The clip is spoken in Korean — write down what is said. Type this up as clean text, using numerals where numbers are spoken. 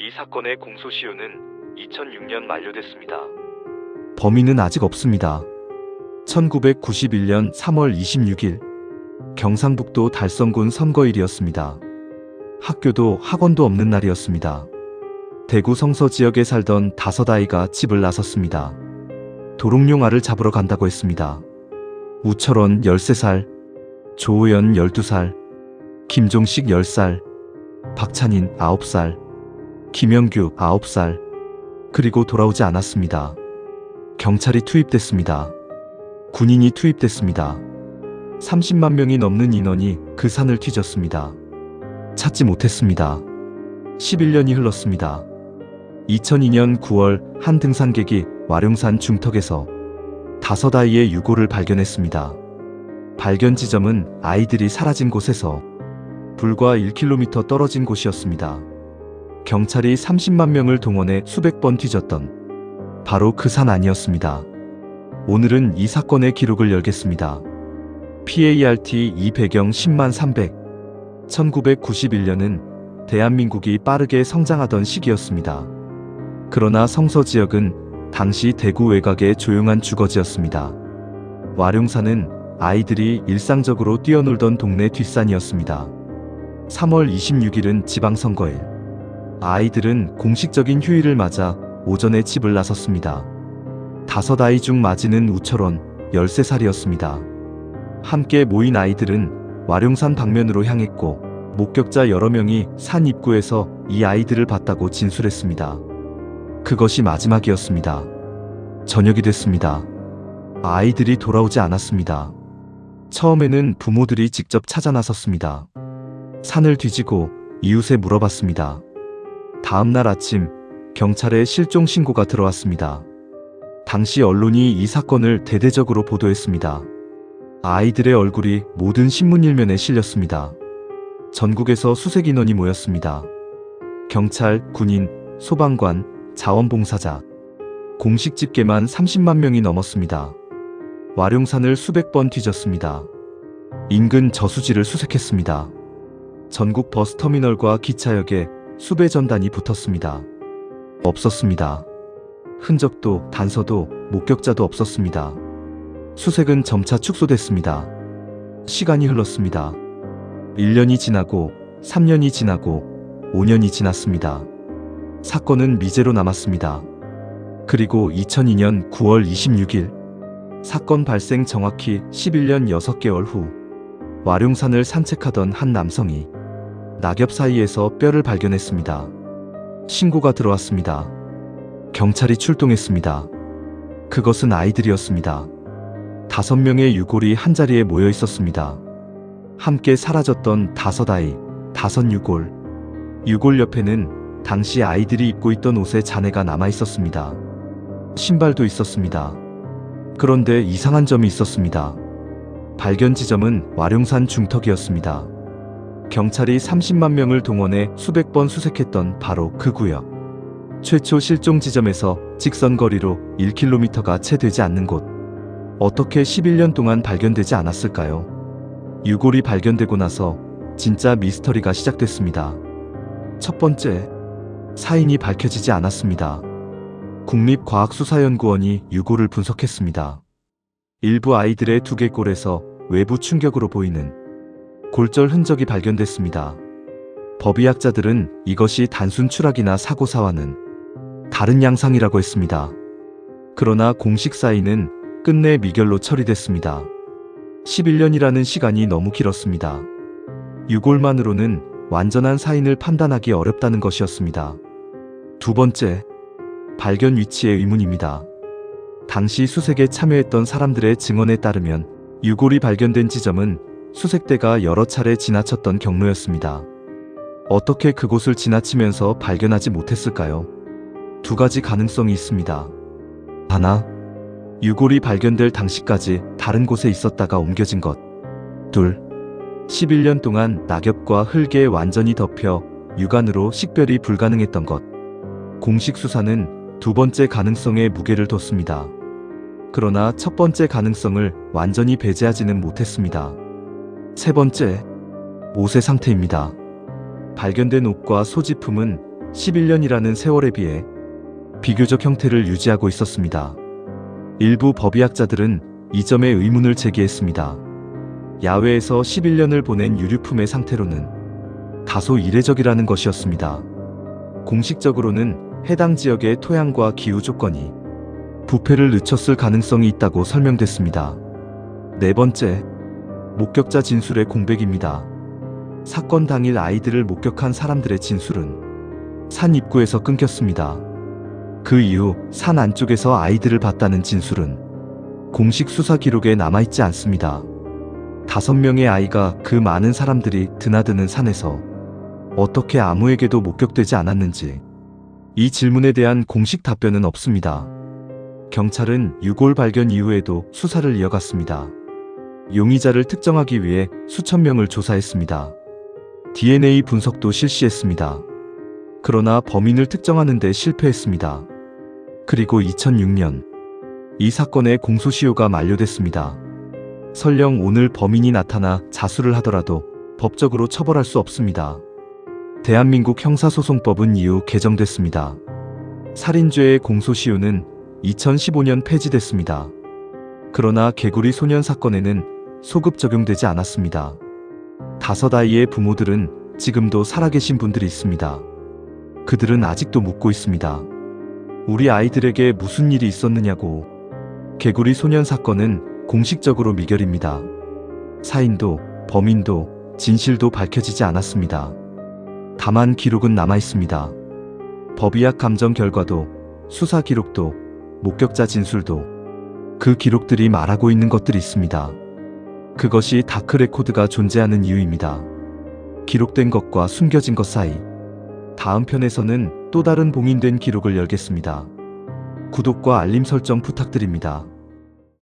이 사건의 공소시효는 2006년 만료됐습니다. 범인은 아직 없습니다. 1991년 3월 26일 경상북도 달성군 선거일이었습니다. 학교도 학원도 없는 날이었습니다. 대구 성서 지역에 살던 5아이가 집을 나섰습니다. 도롱뇽 알을 잡으러 간다고 했습니다. 우철원 13살, 조우연 12살, 김종식 10살, 박찬인 9살, 김영규 9살, 그리고 돌아오지 않았습니다. 경찰이 투입됐습니다. 군인이 투입됐습니다. 30만 명이 넘는 인원이 그 산을 뒤졌습니다. 찾지 못했습니다. 11년이 흘렀습니다. 2002년 9월 한 등산객이 와룡산 중턱에서 5아이의 유골을 발견했습니다. 발견 지점은 아이들이 사라진 곳에서 불과 1km 떨어진 곳이었습니다. 경찰이 30만 명을 동원해 수백 번 뒤졌던 바로 그 산 아니었습니다. 오늘은 이 사건의 기록을 열겠습니다. PART 2 배경 10만 300. 1991년은 대한민국이 빠르게 성장하던 시기였습니다. 그러나 성서 지역은 당시 대구 외곽의 조용한 주거지였습니다. 와룡산은 아이들이 일상적으로 뛰어놀던 동네 뒷산이었습니다. 3월 26일은 지방선거일. 아이들은 공식적인 휴일을 맞아 오전에 집을 나섰습니다. 5아이 중 맞이는 우철원 13살이었습니다. 함께 모인 아이들은 와룡산 방면으로 향했고 목격자 여러 명이 산 입구에서 이 아이들을 봤다고 진술했습니다. 그것이 마지막이었습니다. 저녁이 됐습니다. 아이들이 돌아오지 않았습니다. 처음에는 부모들이 직접 찾아 나섰습니다. 산을 뒤지고 이웃에 물어봤습니다. 다음 날 아침 경찰에 실종 신고가 들어왔습니다. 당시 언론이 이 사건을 대대적으로 보도했습니다. 아이들의 얼굴이 모든 신문 일면에 실렸습니다. 전국에서 수색 인원이 모였습니다. 경찰, 군인, 소방관, 자원봉사자. 공식 집계만 30만 명이 넘었습니다. 와룡산을 수백 번 뒤졌습니다. 인근 저수지를 수색했습니다. 전국 버스터미널과 기차역에 수배 전단이 붙었습니다. 없었습니다. 흔적도 단서도 목격자도 없었습니다. 수색은 점차 축소됐습니다. 시간이 흘렀습니다. 1년이 지나고 3년이 지나고 5년이 지났습니다. 사건은 미제로 남았습니다. 그리고 2002년 9월 26일 사건 발생 정확히 11년 6개월 후 와룡산을 산책하던 한 남성이 낙엽 사이에서 뼈를 발견했습니다. 신고가 들어왔습니다. 경찰이 출동했습니다. 그것은 아이들이었습니다. 5명의 유골이 한자리에 모여 있었습니다. 함께 사라졌던 5아이, 5유골. 유골 옆에는 당시 아이들이 입고 있던 옷에 잔해가 남아 있었습니다. 신발도 있었습니다. 그런데 이상한 점이 있었습니다. 발견 지점은 와룡산 중턱이었습니다. 경찰이 30만 명을 동원해 수백 번 수색했던 바로 그 구역. 최초 실종 지점에서 직선거리로 1km가 채 되지 않는 곳. 어떻게 11년 동안 발견되지 않았을까요? 유골이 발견되고 나서 진짜 미스터리가 시작됐습니다. 첫 번째, 사인이 밝혀지지 않았습니다. 국립과학수사연구원이 유골을 분석했습니다. 일부 아이들의 두개골에서 외부 충격으로 보이는 골절 흔적이 발견됐습니다. 법의학자들은 이것이 단순 추락이나 사고사와는 다른 양상이라고 했습니다. 그러나 공식 사인은 끝내 미결로 처리됐습니다. 11년이라는 시간이 너무 길었습니다. 유골만으로는 완전한 사인을 판단하기 어렵다는 것이었습니다. 두 번째, 발견 위치의 의문입니다. 당시 수색에 참여했던 사람들의 증언에 따르면 유골이 발견된 지점은 수색대가 여러 차례 지나쳤던 경로였습니다. 어떻게 그곳을 지나치면서 발견하지 못했을까요? 두 가지 가능성이 있습니다. 하나, 유골이 발견될 당시까지 다른 곳에 있었다가 옮겨진 것. 둘, 11년 동안 낙엽과 흙에 완전히 덮여 육안으로 식별이 불가능했던 것. 공식 수사는 두 번째 가능성에 무게를 뒀습니다. 그러나 첫 번째 가능성을 완전히 배제하지는 못했습니다. 세 번째, 옷의 상태입니다. 발견된 옷과 소지품은 11년이라는 세월에 비해 비교적 형태를 유지하고 있었습니다. 일부 법의학자들은 이 점에 의문을 제기했습니다. 야외에서 11년을 보낸 유류품의 상태로는 다소 이례적이라는 것이었습니다. 공식적으로는 해당 지역의 토양과 기후 조건이 부패를 늦췄을 가능성이 있다고 설명됐습니다. 네 번째, 목격자 진술의 공백입니다. 사건 당일 아이들을 목격한 사람들의 진술은 산 입구에서 끊겼습니다. 그 이후 산 안쪽에서 아이들을 봤다는 진술은 공식 수사 기록에 남아있지 않습니다. 5명의 아이가 그 많은 사람들이 드나드는 산에서 어떻게 아무에게도 목격되지 않았는지 이 질문에 대한 공식 답변은 없습니다. 경찰은 유골 발견 이후에도 수사를 이어갔습니다. 용의자를 특정하기 위해 수천 명을 조사했습니다. DNA 분석도 실시했습니다. 그러나 범인을 특정하는 데 실패했습니다. 그리고 2006년 이 사건의 공소시효가 만료됐습니다. 설령 오늘 범인이 나타나 자수를 하더라도 법적으로 처벌할 수 없습니다. 대한민국 형사소송법은 이후 개정됐습니다. 살인죄의 공소시효는 2015년 폐지됐습니다. 그러나 개구리 소년 사건에는 소급 적용되지 않았습니다. 5아이의 부모들은 지금도 살아계신 분들이 있습니다. 그들은 아직도 묻고 있습니다. 우리 아이들에게 무슨 일이 있었느냐고. 개구리 소년 사건은 공식적으로 미결입니다. 사인도, 범인도, 진실도 밝혀지지 않았습니다. 다만 기록은 남아있습니다. 법의학 감정 결과도, 수사 기록도, 목격자 진술도 그 기록들이 말하고 있는 것들이 있습니다. 그것이 다크 레코드가 존재하는 이유입니다. 기록된 것과 숨겨진 것 사이. 다음 편에서는 또 다른 봉인된 기록을 열겠습니다. 구독과 알림 설정 부탁드립니다.